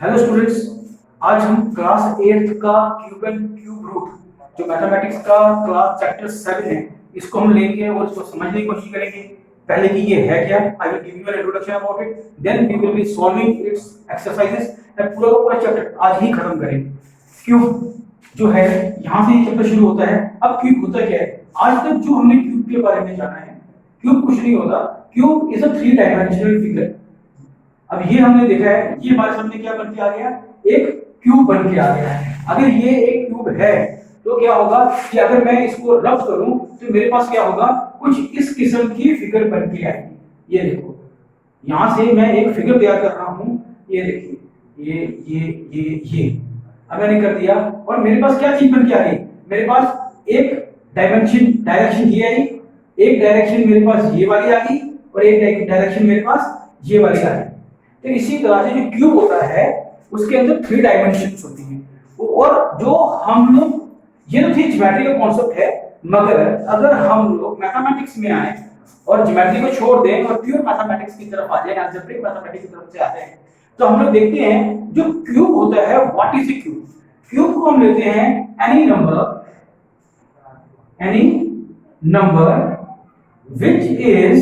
Hello students, आज हम class 8 का क्यूब एंड क्यूब रूट जो मैथमेटिक्स का क्लास चैप्टर 7 है, इसको हम लेंगे और इसको समझने की कोशिश करेंगे। पहले कि ये है क्या, I will give you an introduction about it, then we will be solving its exercises and पूरा का पूरा चैप्टर आज ही खत्म करेंगे। क्यूब जो है, यहाँ से ये चैप्टर शुरू होता है। अब क्यूब होता क्या है? आज तक जो हमने क्यूब के बारे में जाना है, क्यूब कुछ नहीं होता। Cube is a 3 dimensional figure. अब ये हमने देखा है, ये हमारे सामने क्या बन के आ गया, एक क्यूब बन के आ गया है। अगर ये एक क्यूब है तो क्या होगा कि अगर मैं इसको रब करूं तो मेरे पास क्या होगा, कुछ इस किस्म की फिगर बन के आएगी। ये देखो, यहां से मैं एक फिगर तैयार कर रहा हूं। ये देखिए, ये अब मैंने कर दिया और मेरे पास क्या चीज बन के आ गई, मेरे पास एक डायरेक्शन ये आई, एक डायरेक्शन मेरे पास ये वाली आ गई और एक डायरेक्शन मेरे पास ये वाली आ गई। तो इसी तरह से जो क्यूब होता है उसके अंदर 3 डायमेंशंस होती हैं। और जो हम लोग, ये तो थी ज्योमेट्री का कॉन्सेप्ट है, मगर अगर हम लोग मैथमेटिक्स में आए और ज्योमेट्री को छोड़ दें और प्योर मैथमेटिक्स की तरफ आ जाए, अलजेब्रिक मैथमेटिक्स की तरफ से आते हैं, तो हम लोग देखते हैं जो क्यूब होता है, what is a cube. Cube को हम लेते हैं any number which is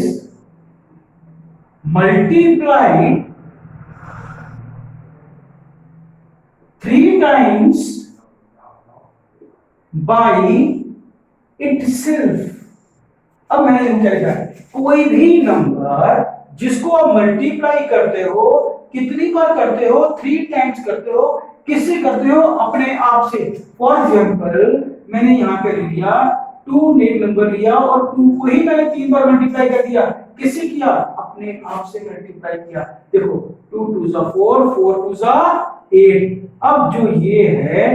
multiplied 3 times by itself। अब मैंने क्या लिखा है, कोई भी नंबर जिसको आप मल्टीप्लाई करते हो, कितनी बार करते हो, 3 टाइम्स करते हो। किससे करते हो? अपने आप से। फॉर एग्जाम्पल मैंने यहां पे लिया 2 ने एक नंबर लिया और 2 को ही मैंने 3 बार मल्टीप्लाई कर दिया। किससे किया? अपने आप से मल्टीप्लाई किया। देखो 2 2 जा 4, 4 2 जा 8। अब जो ये है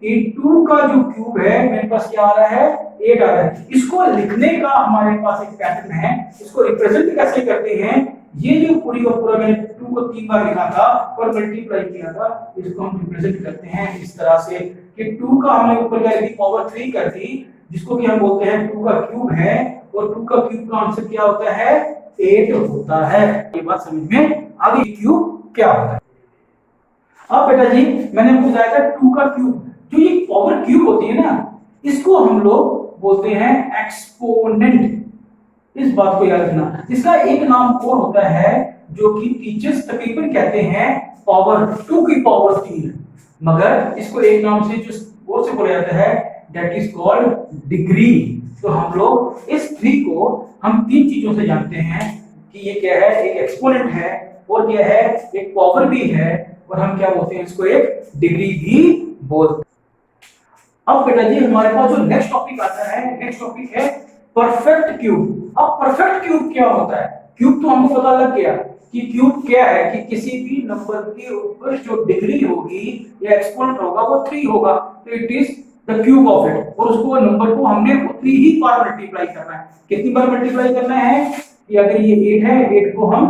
कि 2 का जो क्यूब है मेरे पास क्या आ रहा है, 8 आ रहा है। इसको लिखने का हमारे पास एक पैटर्न है। इसको रिप्रेजेंट कैसे करते हैं, ये जो पूरी का पूरा मैंने 2 को 3 बार लिखा था और मल्टीप्लाई किया था, इसको हम रिप्रेजेंट करते हैं इस तरह से कि 2 का हमने ऊपर क्या दी, पावर 3 कर दी, जिसको कि हम बोलते हैं 2 का क्यूब है। और 2 का क्यूब का आंसर क्या होता है, 8 होता है। ये बात समझ में आ गई, क्यूब क्या होता है। अब बेटा जी, मैंने बताया था 2 का क्यूब, जो ये पावर क्यूब होती है ना, इसको हम लोग बोलते हैं एक्सपोनेंट। इस बात को याद रखना। इसका एक नाम और होता है जो कि टीचर्स तकरीबन कहते हैं पावर 2 की पावर 3, मगर इसको एक नाम से जो और से बोला जाता है, दैट इज कॉल्ड डिग्री। तो हम लोग इस 3 को हम 3 चीजों से जानते हैं कि ये क्या है, एक एक्सपोनेंट है और क्या है, एक पावर भी है, और हम क्या बोलते हैं, इसको एक डिग्री भी बोलते हैं। अब बेटा जी हमारे पास जो नेक्स्ट टॉपिक आता है, नेक्स्ट टॉपिक है परफेक्ट क्यूब। अब परफेक्ट क्यूब क्या होता है? क्यूब तो हमको पता लग गया कि क्यूब क्या है, कि किसी भी नंबर के ऊपर जो डिग्री होगी या एक्सपोनेंट होगा वो 3 होगा, तो it is the cube of it. और उसको नंबर को हमने उतनी ही बार मल्टीप्लाई करना है। कितनी बार मल्टीप्लाई करना है कि अगर ये 8 है, 8 को हम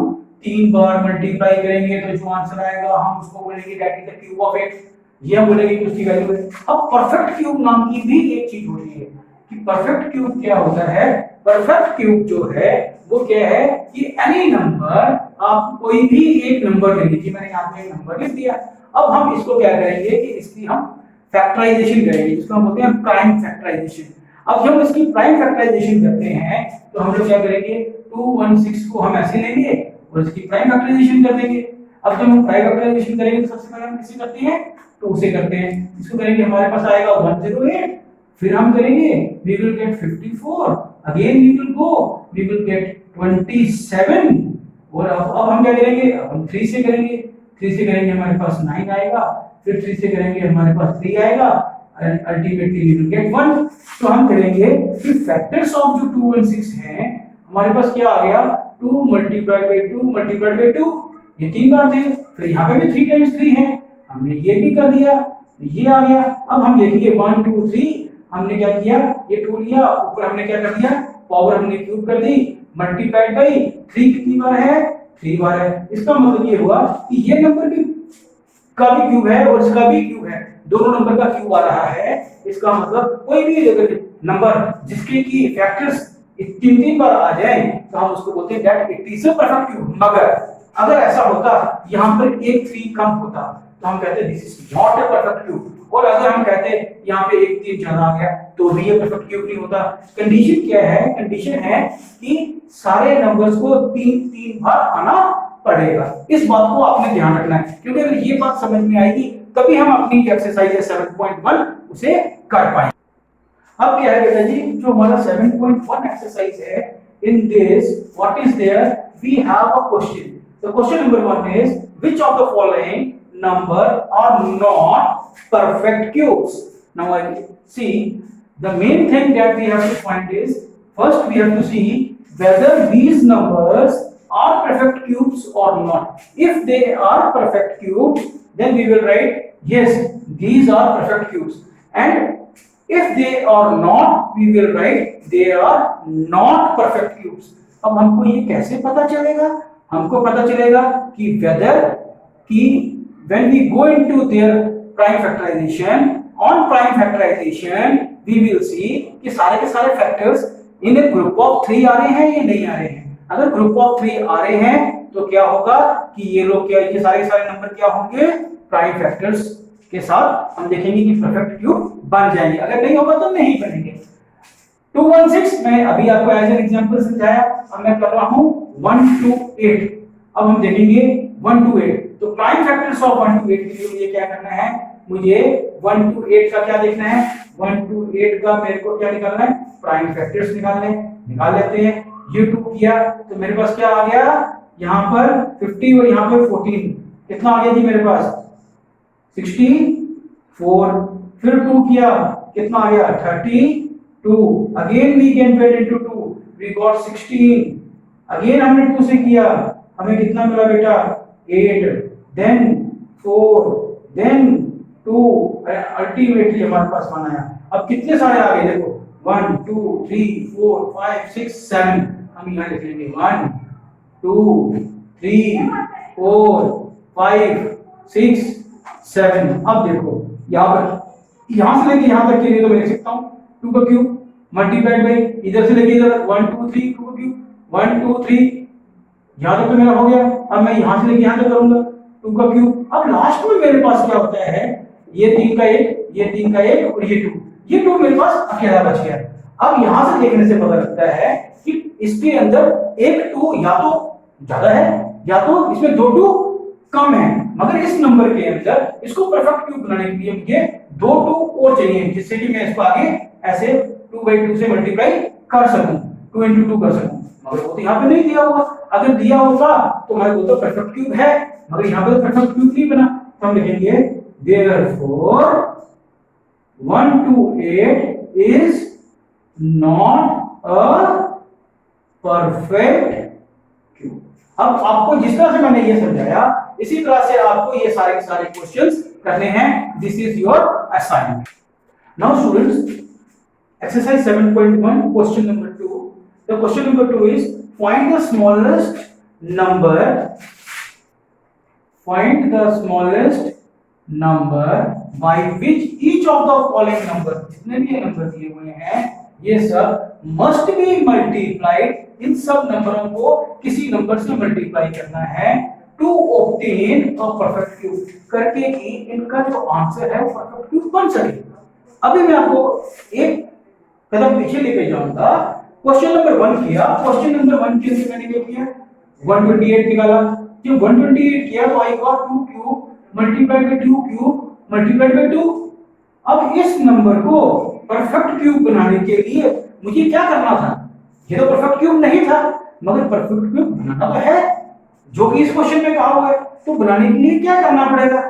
3 बार मल्टीप्लाई करेंगे तो जो आंसर आएगा हम उसको बोलेंगे that is the cube of it. ये हम बोलेंगे कि उसकी वैल्यू है। अब परफेक्ट क्यूब नाम की भी एक चीज होती है कि परफेक्ट क्यूब क्या होता है। परफेक्ट क्यूब जो है वो क्या है कि एनी नंबर, आप कोई भी एक नंबर ले लीजिए, मैंने यहाँ पे एक नंबर लिख दिया। अब हम इसको क्या करेंगे कि इसकी हम फैक्टराइजेशन करेंगे, जिसको हम बोलते हैं प्राइम फैक्टराइजेशन। अब जब इसकी प्राइम फैक्टराइजेशन करते हैं तो हम लोग क्या करेंगे, 216 को हम ऐसे लेंगे और इसकी प्राइम फैक्टराइजेशन कर देंगे। अब जब हम प्राइम फैक्टराइजेशन करेंगे तो सबसे पहले हम किसे करते हैं, 2 से करते हैं। इसको करेंगे, हमारे पास आएगा 108, फिर हम करेंगे we will get 54, again we will go, we will get 27। और अब हम क्या करेंगे, अब हम 3 से करेंगे, 3 से करेंगे हमारे पास 9 आएगा, फिर 3 से करेंगे हमारे पास 3 आएगा, and ultimately we will get 1। तो हम करेंगे कि फैक्टर्स ऑफ जो 216 हैं, हमारे पास क्या आ गया, 2 multiplied by 2 multiplied by 2, ये 3 बार थे। फिर यहाँ पे भी 3 times 3 है, हमने ये भी कर दिया, ये आ गया। अब हम देखेंगे 1 2 3, हमने क्या किया, ये 2 लिया, ऊपर हमने क्या कर दिया, पावर हमने क्यूब कर दी, मल्टीप्लाइड बाई 3 कितनी बार है, 3 बार है। इसका मतलब ये हुआ कि ये नंबर भी का भी क्यूब है और इसका भी क्यूब है, दोनों नंबर का क्यूब आ रहा है। इसका मतलब कोई भी अगर नंबर जिसके की फैक्टर्स 3 बार आ जाए तो हम उसको बोलते हैं that it is a perfect cube. मगर अगर ऐसा होता, यहाँ पर एक 3 कम होता, तो हम कहते हैं this is not a perfect cube. और अगर हम कहते हैं यहाँ पे एक 3 ज्यादा आ गया तो भी ये परफेक्ट क्यूब नहीं होता। कंडीशन क्या है? कंडीशन है कि सारे नंबर्स को 3 बार आना पड़ेगा। इस बात को आपने ध्यान रखना है, क्योंकि अगर ये बात समझ में आएगी तभी हम अपनी एक्सरसाइज 7.1 उसे कर पाएंगे। अब क्या है बेटा जी, जो हमारा 7.1 एक्सरसाइज है, in this what is there, we have a question. The question number 1 is which of the following number are not perfect cubes. Now I see the main thing that we have to find is, first we have to see whether these numbers are perfect cubes or not. If they are perfect cubes, then we will write yes, these are perfect cubes, and if they are not, we will write they are not perfect cubes. अब हमको ये कैसे पता चलेगा? हमको पता चलेगा कि whether कि when we go into their prime factorization, on prime factorization we will see कि सारे के सारे factors in a group of 3 आ रहे हैं या नहीं आ रहे हैं। अगर group of 3 आ रहे हैं तो क्या होगा कि ये लोग क्या, ये सारे नंबर क्या होंगे, प्राइम फैक्टर्स के साथ हम देखेंगे कि परफेक्ट क्यूब बन जाएंगे। अगर नहीं होगा तो नहीं बनेंगे। 216 में अभी आपको एज एन एग्जांपल समझाया, अब मैं कर रहा हूं 1 to 8। अब हम देखेंगे 1 to 8। तो प्राइम फैक्टर्स ऑफ 1 to 8 के लिए मुझे क्या करना है, मुझे 1 to 8 का क्या देखना है, 1 to 8 का मेरे को क्या निकालना है, प्राइम फैक्टर्स निकाल लेते हैं। ये 2 किया तो मेरे पास क्या आ गया, यहाँ पर 50 और यहाँ पर 14, कितना आ गया जी मेरे पास 64। फिर 2 किया कितना आ गया 32। Again we can into 2, we got 16। Again हमने 2 से किया, हमें कितना मिला बेटा 8, then 4, then 2, अल्टीमेटली हमारे पास वन आया। अब कितने सारे आ गए देखो, 1 2 3 4 5 6 7। हम यहाँ लिख लेंगे 1 2 3 4 5 6 7। अब देखो यहाँ पर, यहाँ से लेके यहाँ तक के लिए तो मैं लिख सकता हूँ 2 का क्यूब मल्टीप्लाइड बाई इधर से लेके इधर 1 2 3 2 का क्यूब 1 2 3, यहाँ तक तो मेरा हो गया। अब मैं यहाँ से लेके यहाँ तक करूंगा 2 का क्यूब। अब लास्ट में मेरे पास क्या होता है, ये 3 का 1, ये 3 का 1 और ये 2 मेरे पास अकेला बच गया। अब यहाँ से देखने से पता लगता है कि इसके अंदर एक 2 या तो ज्यादा है या तो इसमें 2 2 कम है, मगर इस नंबर के अंदर इसको परफेक्ट क्यूब बनाने के लिए मुझे 2 2 और चाहिए, जिससे कि मैं इसको आगे ऐसे 2/2 से मल्टीप्लाई कर सकूं, 2 into 2 कर सकूं। मगर वो तो यहाँ पे नहीं दिया हुआ, अगर दिया होता तो मैं बोलता परफेक्ट क्यूब है, मगर यहाँ पे तो परफेक्ट क्यूब नहीं बना। तो हम लिखेंगे therefore 1 to 8 is not a perfect cube। अब आपको जिस तरह से मैंने ये समझाया, इसी तरह से आपको ये सारे के सारे क्वेश्चंस करने हैं। This is your assignment. Now students, exercise 7.1 question number 2। the question number 2 is find the smallest number by which each of the following number, जितने भी ये नंबर दिए हुए हैं ये सब must be multiplied, इन सब नंबरों को किसी नंबर से मल्टीप्लाई करना है to obtain a perfect cube, करके कि इनका जो आंसर है परफेक्ट क्यूब बन सके। अभी मैं आपको एक कदम पीछे लेके जाऊंगा। क्वेश्चन नंबर 1 किया, क्वेश्चन नंबर 1 के अंदर मैंने क्या किया, 128 निकाला। जब 128 किया तो I got 2 cube multiplied by 2 cube multiplied by 2। अब इस नंबर को परफेक्ट क्यूब बनाने के लिए मुझे क्या करना था, ये तो परफेक्ट क्यूब नहीं था, मगर परफेक्ट क्यूब बनाना तो है जो कि इस क्वेश्चन में कहा हुआ है। तो बनाने के लिए क्या करना पड़ेगा,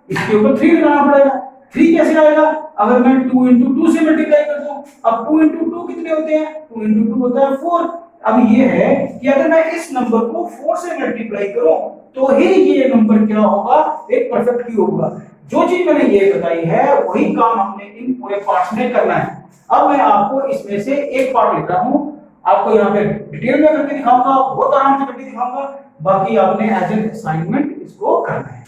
इसके ऊपर 3 लगाना पड़ेगा। 3 कैसे आएगा, अगर मैं 2 into 2 से मल्टीप्लाई कर दूं। अब 2 into 2 कितने होते हैं, 2 into 2 होता है 4। अब ये है कि अगर मैं इस नंबर को 4 से मल्टीप्लाई करूं तो ही ये नंबर क्या होगा, एक परफेक्ट क्यूब होगा। जो चीज मैंने ये बताई है वही काम हमने इन पूरे पार्ट्स में करना है। अब मैं आपको इसमें से एक पार्ट लिख रहा हूं, आपको यहाँ पे डिटेल में करके दिखाऊंगा, बहुत आराम से करके दिखाऊंगा, बाकी आपने एज एन असाइनमेंट इसको करना है।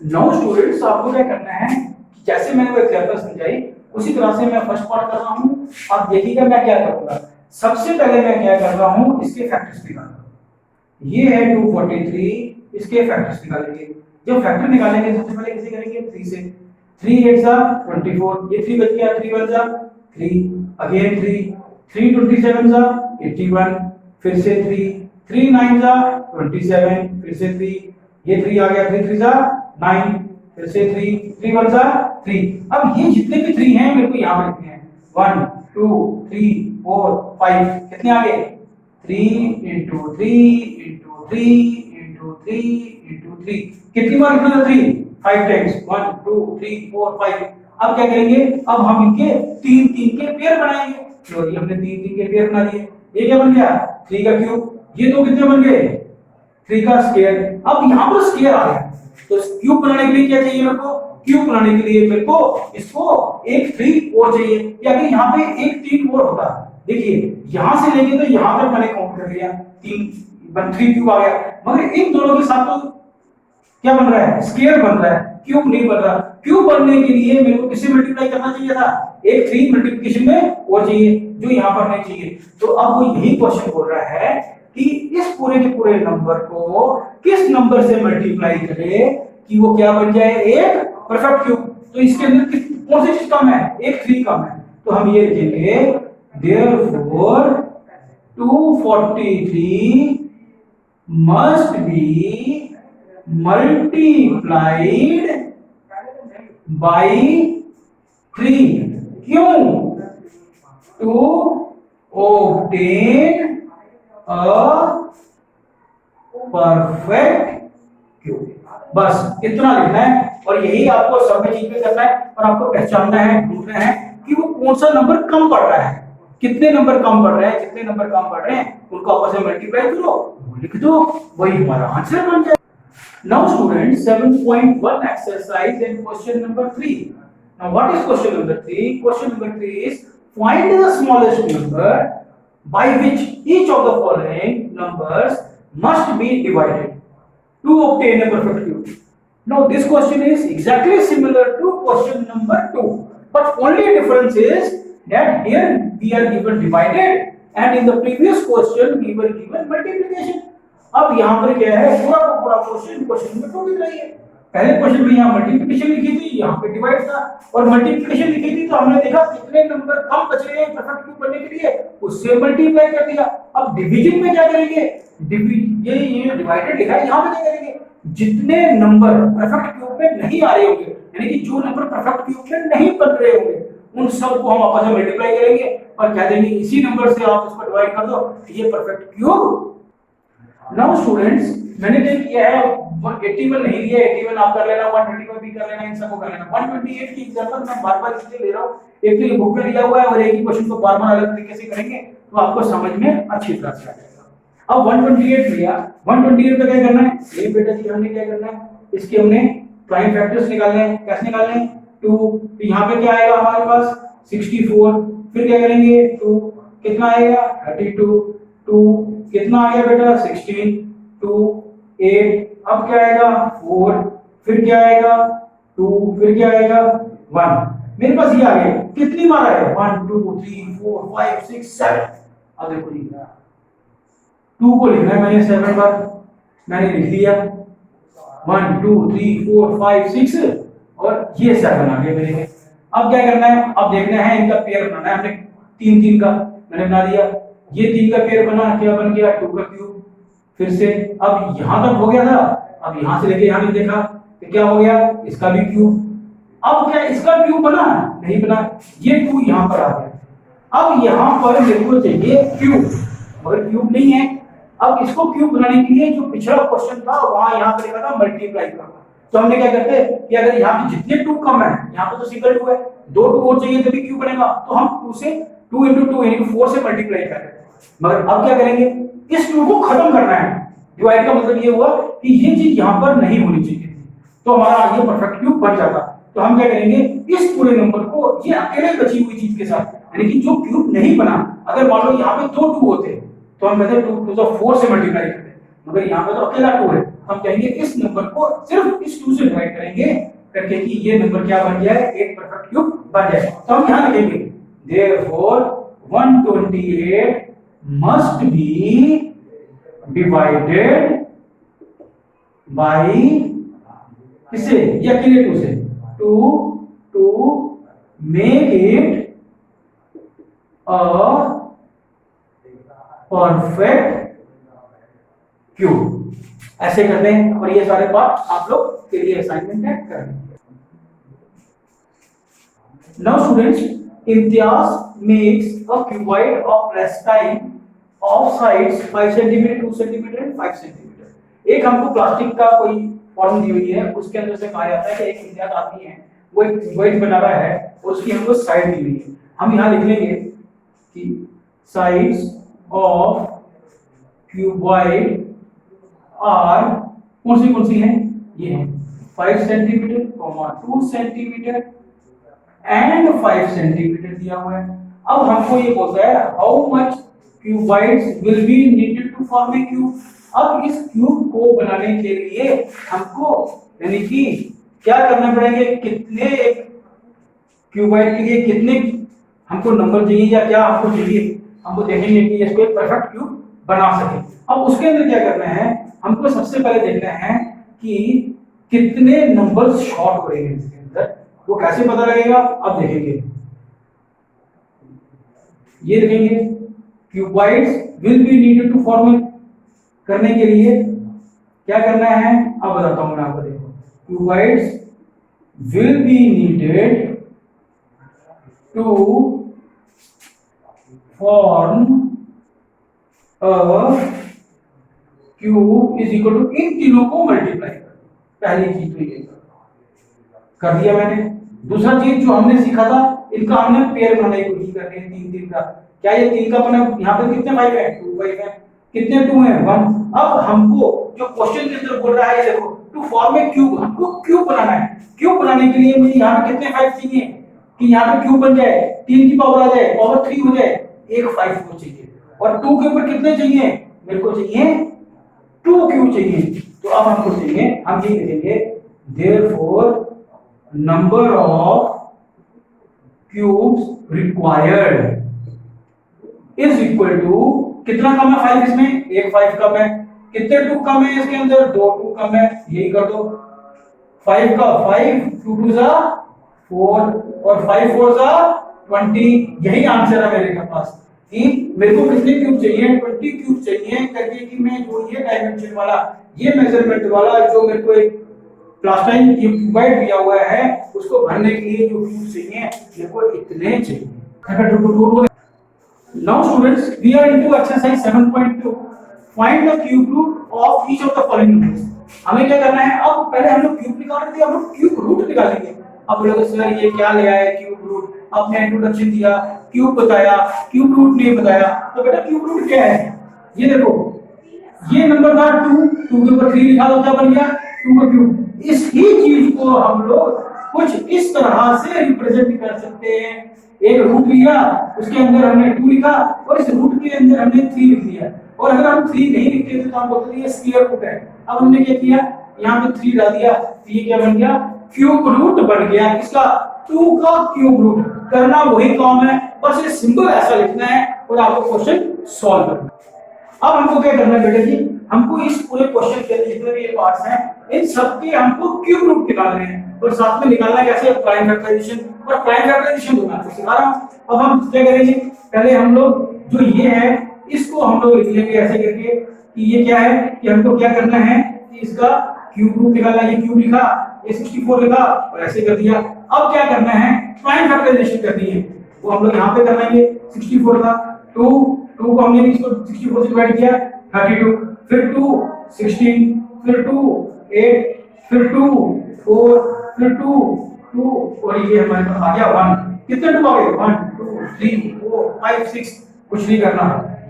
नाउ स्टूडेंट्स, आपको क्या करना है, जैसे मैंने वो एग्जांपल समझाई उसी तरह से मैं फर्स्ट पार्ट कर रहा हूं। आप देखिएगा मैं क्या करूंगा। सबसे पहले मैं क्या कर रहा हूं, इसके फैक्टर्स निकालूंगा। ये है 243, इसके फैक्टर्स निकालेंगे। जब फैक्टर निकालेंगे सबसे पहले कैसे करेंगे, 3 से। 3 8 जा 24, ये 3 बच गया, 3 1 जा 3, अगेन 3, 3 27 जा 81, फिर से 3, 3 9 जा 27, फिर से 3, ये 3 आ गया, 3 3 जा 9, फिर से 3, 3 1 जा 3। अब ये जितने भी 3 हैं मेरे को यहाँ पे लिखने हैं, 1 2 3 4 5, कितने आ गए, 3 into 3 into 3 into 3 into 3, कितनी बार लिखना था 3, 5 टाइम्स, 1 2 3 4 5। अब क्या करेंगे, अब हम इनके 3 3 के पेयर बनाएंगे। तो ये हमने 3 3 के पेयर बना दिए, ये क्या बन गया 3 का क्यूब, ये दो कितने बन गए 3 का स्क्वायर। अब यहाँ पर स्क्वायर आ गया, तो क्यूब बनाने के लिए क्या चाहिए मेरे को, क्यूब बनाने के लिए मेरे को इसको एक 3 और चाहिए, या कि यहाँ पे एक 3 और होता। देखिए यहां से लेके तो यहां तक मैंने काउंट कर लिया, 3 क्यूब आ गया, मगर इन दोनों के साथ तो क्या बन रहा है, स्क्वायर बन रहा है, क्यूब नहीं बन रहा। क्यूब बनने के लिए मेरे को किससे मल्टीप्लाई करना चाहिए था, एक 3 मल्टीप्लिकेशन में और चाहिए, जो यहाँ पर नहीं चाहिए। तो अब वो यही क्वेश्चन बोल रहा है कि इस पूरे के पूरे नंबर को किस नंबर से मल्टीप्लाई करें कि वो क्या बन जाए, एक परफेक्ट क्यूब। तो इसके अंदर कौन सी चीज कम है, एक 3 कम है, तो हम ये लिखेंगे therefore 243 must be multiplied by 3। क्यों, to obtain a perfect cube. बस इतना लिखना है, और यही आपको सब में चीज पे करना है, और आपको पहचानना है, ढूंढना है कि वो कौन सा नंबर कम पड़ रहा है, कितने नंबर कम पड़ रहे हैं, जितने नंबर कम पड़ रहे हैं उनको आपस में मल्टीप्लाई करो, वो लिख दो, वही हमारा आंसर बन जाए। Now students 7.1 exercise and question number 3। Now what is question number 3? Question number 3 is find the smallest number by which each of the following numbers must be divided to obtain a perfect cube. Now this question is exactly similar to question number 2, but only difference is that here we are given divided and in the previous question we were given multiplication. अब यहाँ पर क्या है, पूरा का पूरा question number 2 की तरह ही है। पहले क्वेश्चन में यहाँ मल्टीप्लिकेशन लिखी थी, यहाँ पे डिवाइड था, और मल्टीप्लिकेशन लिखी थी तो हमने देखा कितने नंबर कम बच रहे हैं परफेक्ट क्यूब बनने के लिए, उससे मल्टीप्लाई कर दिया। अब डिवीजन में क्या करेंगे, ये डिवाइडेड लिखा है, यहाँ पे क्या करेंगे, जितने नंबर परफेक्ट क्यूब में नहीं आ रहे होंगे, यानी कि जो नंबर परफेक्ट क्यूब में नहीं बन रहे होंगे, उन सब को हम आपस में मल्टीप्लाई करेंगे और कह देंगे इसी नंबर से आप इसको डिवाइड कर दो, ये परफेक्ट क्यूब। नाउ स्टूडेंट्स मैंने क्या किया है, 81 नहीं लिया, 81 आप कर लेना, 125 भी कर लेना, इन सबको कर लेना। 128 की एग्जांपल मैं बार-बार इसलिए ले रहा हूं, एक तो ये बुक में दिया हुआ है और एक ही क्वेश्चन को बार-बार अलग तरीके से करेंगे तो आपको समझ में अच्छी तरह से आ जाएगा। अब 128 लिया, 128 का क्या करना है, ये बेटा जी हमने क्या करना है, इसके हमने प्राइम फैक्टर्स निकालने हैं। कैसे निकालने हैं, 2, तो यहां पे क्या आएगा हमारे पास 64, फिर क्या करेंगे 2, कितना आएगा 32, 2 कितना आ गया बेटा 16, 2 8, अब क्या आएगा 4, फिर क्या आएगा 2, फिर क्या आएगा 1। मेरे पास ये आ गया, कितनी बार आएगा 1 2 3 4 5 6 7। अब देखो जी 2 को लिखना है मैंने 7 बार, मैंने लिख दिया 1 2 3 4 5 6 और ये 7 आ गया मेरे में। अब क्या करना है, अब देखना है इनका पेयर बनाना है। हमने 3 3 का मैंने बना दिया, ये 3 का पेयर बना, क्या बन गया 2 का क्यूब। फिर से अब यहां तक हो गया था, अब यहां से लेके यहां तक देखा तो क्या हो गया, इसका भी क्यूब। अब क्या इसका क्यूब बना, नहीं बना, ये 2 यहां पर आ गया। अब यहां पर मेरे को चाहिए क्यूब, मगर क्यूब नहीं है। अब इसको क्यूब बनाने के लिए जो पिछला क्वेश्चन था वहां यहां पर लिखा था मल्टीप्लाई करना, तो हमने क्या करते हैं कि अगर यहाँ पे जितने 2 कम है, यहाँ पे तो सिंगल 2 है, 2 और चाहिए तभी क्यूब बनेगा, तो हम 2 से 2 into 2 यानी कि 4 से मल्टीप्लाई कर रहे हैं। मगर अब क्या करेंगे, इस 2 को खत्म करना है। डिवाइड का मतलब ये हुआ कि ये चीज यहाँ पर नहीं होनी चाहिए थी, तो हमारा ये परफेक्ट क्यूब बन जाता। तो हम क्या करेंगे, इस पूरे नंबर को ये अकेले बची हुई चीज के साथ, यानी कि जो क्यूब नहीं बना, अगर मान लो यहाँ पे 2 होते तो हम कहते 2 to the 4 से मल्टीप्लाई करते, मगर यहाँ पे तो अकेला 2 है, हम कहेंगे इस नंबर को सिर्फ इस 2 से डिवाइड करेंगे करके कि ये नंबर क्या बन जाए, एक परफेक्ट क्यूब बन जाए। तो हम यहाँ लिखेंगे therefore 128 must be divided by किससे? या अकेले 2 से? To make it a perfect cube. ऐसे करते हैं और ये सारे पार्ट आप लोग के लिए असाइनमेंट है करने। Now students, Imtiaz makes a cuboid of plastine of sides 5 cm, 2 cm and 5 cm। एक हमको प्लास्टिक का कोई फॉर्म दी हुई है, उसके अंदर से कहा जाता है कि एक इम्तियाज आदमी है, वो एक क्यूबॉइड बना रहा है और उसकी हमको साइड दी हुई है। हम यहाँ लिख लेंगे कि साइड्स ऑफ क्यूबॉइड आर कौन सी है? ये है 5 सेंटीमीटर, 2 सेंटीमीटर एंड 5 सेंटीमीटर दिया हुआ है। अब हमको ये बोलता है how much cuboids will be needed to form a cube. अब इस क्यूब को बनाने के लिए हमको यानी कि क्या करना पड़ेंगे, कितने क्यूबाइड के लिए कितने हमको नंबर चाहिए या क्या हमको चाहिए, हमको देखेंगे कि इसको एक परफेक्ट क्यूब बना सके। अब उसके अंदर क्या करना है, हमको सबसे पहले देखना है कि कितने नंबर्स शॉर्ट हो रहे हैं इसके अंदर। वो कैसे पता लगेगा, अब देखेंगे। ये देखेंगे cuboids will be needed to form करने के लिए क्या करना है, अब बताता हूं मैं आपको। देखो cuboids will be needed to form a cube is equal to, इन तीनों को मल्टीप्लाई कर। पहली चीज तो ये कर दिया मैंने। दूसरा चीज जो हमने सीखा था, इनका हमने पेयर बनाने की कोशिश कर रहे हैं, 3 3 का। क्या ये 3 का बना? यहाँ पे कितने 5 है? 2 5 है। कितने 2 है? 1। अब हमको जो क्वेश्चन के अंदर बोल रहा है, देखो टू फॉर्म ए क्यूब, हमको क्यूब बनाना है। क्यूब बनाने के लिए मुझे यहाँ पे कितने 5 चाहिए कि यहाँ पे क्यूब बन जाए, 3 की पावर आ जाए, पावर 3 हो जाए, एक 5 को चाहिए। और 2 के ऊपर कितने चाहिए? मेरे को चाहिए 2 क्यूब चाहिए। तो अब हमको चाहिए, हम ये लिखेंगे therefore number of cubes required is equal to, कितना कम है 5 इसमें? एक 5 कम है। कितने 2 कम है इसके अंदर? 2 2 कम है। यही कर दो 5 का 5, 2 2 जा 4 और 5 4 जा 20। यही आंसर है मेरे पास कि मेरे को कितने क्यूब चाहिए? 20 क्यूब चाहिए करके कि मैं जो ये डायमेंशन वाला, ये मेजरमेंट वाला जो मेरे को एक प्लास्टाइन क्यूबाइड दिया हुआ है, उसको भरने के लिए जो क्यूब चाहिए मेरे को इतने चाहिए। Now students, we are into exercise 7.2, find the cube root of each of the following numbers. हमें क्या करना है, अब पहले हम लोग क्यूब निकाल रहे थे, अब हम क्यूब रूट निकालेंगे। अब लोग सर ये क्या ले आए क्यूब रूट, आपने इंट्रोडक्शन दिया, क्यूब बताया, क्यूब रूट नहीं बताया। तो बेटा क्यूब रूट क्या है? ये देखो, ये नंबर था 2, 2 के ऊपर 3 लिखा तो क्या बन गया? 2 का क्यूब। इस ही चीज को हम लोग कुछ इस तरह से रिप्रेजेंट कर सकते हैं। एक रूट लिया, उसके अंदर हमने 2 लिखा और इस रूट के अंदर हमने 3 लिख दिया। और अगर हम 3 नहीं लिखते थे तो हम बोलते थे ये स्क्वायर रूट है। अब हमने क्या किया, यहाँ पे 3 डाल दिया, तो ये क्या बन गया? क्यूब रूट बन गया। किसका? 2 का क्यूब रूट। करना वही काम है, बस ये सिंबल ऐसा लिखना है और आपको क्वेश्चन सॉल्व करना है। अब हमको क्या करना है बेटा जी, हमको इस पूरे क्वेश्चन के जितने भी ये पार्ट्स हैं, इन सब के हमको क्यूब रूट निकालने हैं और साथ में निकालना कैसे? Prime factorization. और प्राइम फैक्टराइजेशन मैं आपको सिखा रहा हूं। अब हम क्या करेंगे, पहले हम लोग जो ये है इसको हम लोग लिख लेंगे ऐसे करके कि ये क्या है, कि हमको क्या करना है कि इसका क्यूब रूट निकालना। ये क्यूब लिखा, ये 64 लिखा और ऐसे कर दिया। अब क्या करना है, प्राइम फैक्टराइजेशन करनी है, वो हम लोग यहाँ पे कर लेंगे। 64 का 2 को हमने इसको 64 से डिवाइड किया 32, फिर 2 16, फिर 2 8, फिर 2 4, फिर 2 और ये हमारे पास आ गया 1। कितने 2 आ गए? 1 2 3 4 5 6। कुछ नहीं करना,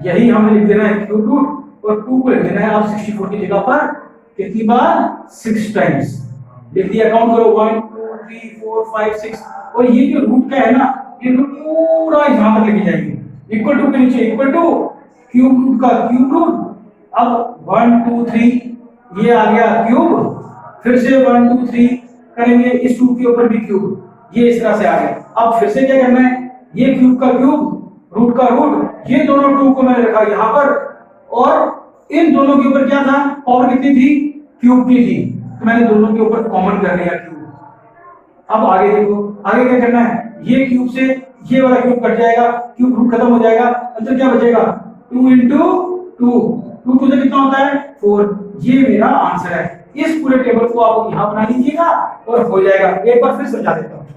यही हमें लिख देना है क्यूब रूट और 2 को लिख देना है आप 64 की जगह पर कितनी बार? 6 टाइम्स लिख दिया। काउंट करो 1 2 3 4 5 6। और ये जो रूट का है ना, ये पूरा यहां तक लेके जाएंगे इक्वल टू के नीचे, इक्वल टू क्यूब रूट का क्यूब रूट। अब 1 2 3 ये आ गया क्यूब, फिर से 1 2 3 करेंगे, इस 2 के ऊपर भी क्यूब, ये इस तरह से आ गया। अब फिर से क्या करना है, ये क्यूब का क्यूब, रूट का रूट, ये दोनों 2 को मैंने रखा यहां पर और इन दोनों के ऊपर क्या था? पावर कितनी थी? क्यूब की थी। तो मैंने दोनों के ऊपर कॉमन कर लिया क्यूब। अब आगे देखो, आगे क्या करना है, ये क्यूब से ये वाला क्यूब कट जाएगा, क्यूब रूट खत्म हो जाएगा, अंदर क्या बचेगा 2 into 2, 2 से कितना होता है 4। ये मेरा आंसर है। इस पूरे टेबल को आप यहाँ बना लीजिएगा और हो जाएगा। एक बार फिर समझा देता हूँ।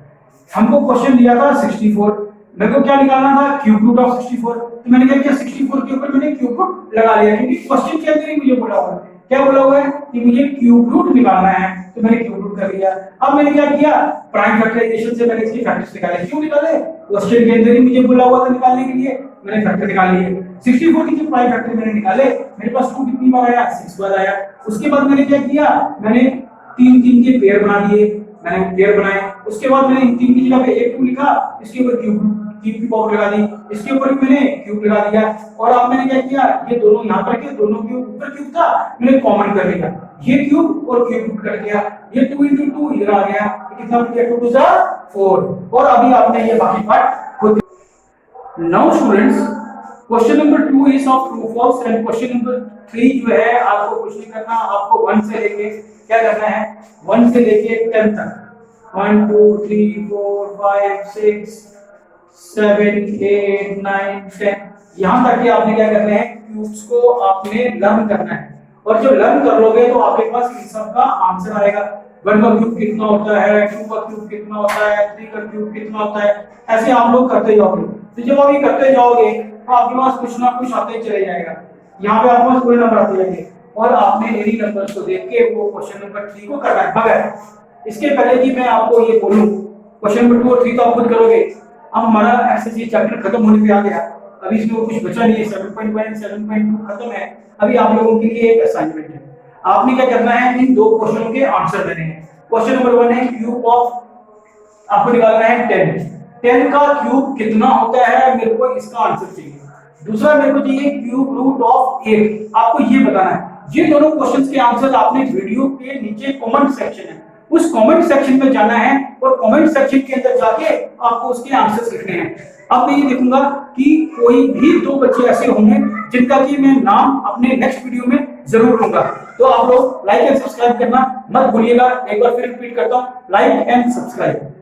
हमको क्वेश्चन दिया था 64, मेरे को क्या निकालना था क्यूब रूट ऑफ 64, तो मैंने क्या किया 64 के ऊपर मैंने क्यूब रूट लगा लिया, क्योंकि क्वेश्चन के अंदर ही मुझे बोला हुआ है, क्या बोला हुआ है कि मुझे क्यूब रूट निकालना है, तो मैंने क्यूब रूट कर लिया। अब मैंने क्या किया, प्राइम फैक्टराइजेशन से मैंने इसके फैक्टर्स निकाले। क्यों निकाले, क्वेश्चन के अंदर ही मुझे बोला हुआ था निकालने के लिए, मैंने फैक्टर निकाल लिए। 64 के जो प्राइम फैक्टर मैंने निकाले, मेरे पास 2 कितनी बार आया 6 बार आया। उसके बाद मैंने क्या किया, मैंने 3 3 के पेयर बना दिए, मैंने पेयर बनाए। उसके बाद मैंने इन 3 की जगह पे एक 2 लिखा, इसके ऊपर क्यूब की पावर लगा दी, इसके ऊपर भी मैंने क्यूब लगा दिया। और अब मैंने क्या किया, ये दोनों यहाँ पर के दोनों के ऊपर क्यूब था, मैंने कॉमन कर लिया, ये क्यूब और क्यूब कट गया, ये 2 into 2 इधर आ गया, कितना बन गया 2 to 4। और अभी आपने ये बाकी पार्ट खुद। Now students, question number 2 is of true false and question number 3 जो है आपको कुछ नहीं करना, आपको 1 से लेके क्या करना है, 1 से लेके 10 तक, 1 2 3 4 5 6 7 8 9 10 यहाँ तक कि आपने क्या करना है, क्यूब्स को आपने लर्न करना है। और जब लर्न कर लोगे तो आपके पास इन सब का आंसर आएगा। 1 का क्यूब कितना होता है, 2 का क्यूब कितना होता है, 3 का क्यूब कितना होता है, ऐसे आप लोग करते जाओगे। तो जब आप ये करते जाओगे तो आपके पास कुछ ना कुछ आते चले जाएगा, यहाँ पे आपके पास पूरे नंबर आते जाएंगे और आपने इन्हीं नंबर्स को देख के वो क्वेश्चन नंबर 3 को करना है। मगर इसके पहले कि मैं आपको ये बोलूं, क्वेश्चन नंबर 2 और 3 तो आप खुद करोगे। अब हमारा एक्सरसाइज चैप्टर खत्म होने पे आ गया, अभी इसमें कुछ बचा नहीं है, 7.1 7.2 खत्म है। अभी आप लोगों के लिए एक असाइनमेंट है, आपने क्या करना है, इन 2 क्वेश्चनों के आंसर देने हैं। क्वेश्चन नंबर 1 है क्यूब ऑफ, आपको निकालना है 10 का क्यूब कितना होता है, मेरे को इसका आंसर चाहिए। दूसरा मेरे को चाहिए क्यूब रूट ऑफ 8, आपको ये बताना है। ये दोनों क्वेश्चंस के आंसर आपने वीडियो के नीचे कमेंट सेक्शन है, उस कमेंट सेक्शन में जाना है और कमेंट सेक्शन के अंदर जाके आपको उसके आंसर्स लिखने हैं। अब मैं ये देखूंगा कि कोई भी 2 बच्चे ऐसे होंगे जिनका कि मैं नाम अपने नेक्स्ट वीडियो में जरूर लूंगा। तो आप लोग लाइक एंड सब्सक्राइब करना मत भूलिएगा। एक बार फिर रिपीट करता हूं, लाइक एंड सब्सक्राइब।